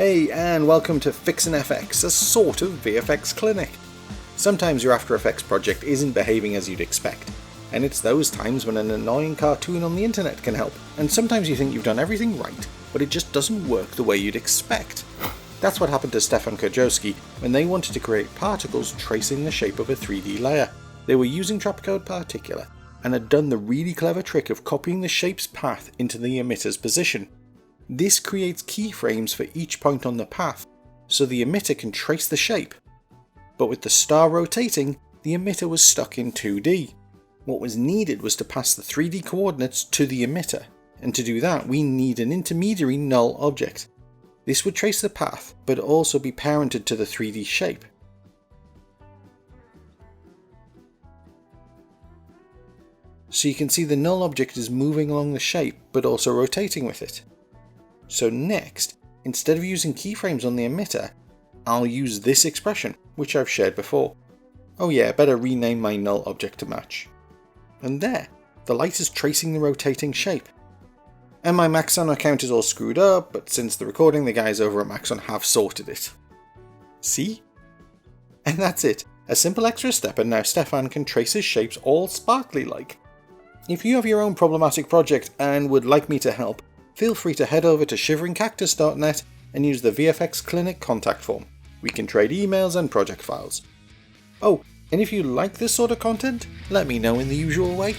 Hey, and welcome to Fixin FX, a sort of VFX clinic. Sometimes your After Effects project isn't behaving as you'd expect, and it's those times when an annoying cartoon on the internet can help, and sometimes you think you've done everything right, but it just doesn't work the way you'd expect. That's what happened to Stefan Cargoski when they wanted to create particles tracing the shape of a 3D layer. They were using Trapcode Particular, and had done the really clever trick of copying the shape's path into the emitter's position. This creates keyframes for each point on the path, so the emitter can trace the shape. But with the star rotating, the emitter was stuck in 2D. What was needed was to pass the 3D coordinates to the emitter, and to do that we need an intermediary null object. This would trace the path, but also be parented to the 3D shape. So you can see the null object is moving along the shape, but also rotating with it. So next, instead of using keyframes on the emitter, I'll use this expression, which I've shared before. Oh yeah, better rename my null object to match. And there, the light is tracing the rotating shape. And my Maxon account is all screwed up, but since the recording, the guys over at Maxon have sorted it. See? And that's it, a simple extra step, and now Stefan can trace his shapes all sparkly like. If you have your own problematic project and would like me to help, feel free to head over to shiveringcactus.net and use the VFX Clinic contact form. We can trade emails and project files. Oh, and if you like this sort of content, let me know in the usual way.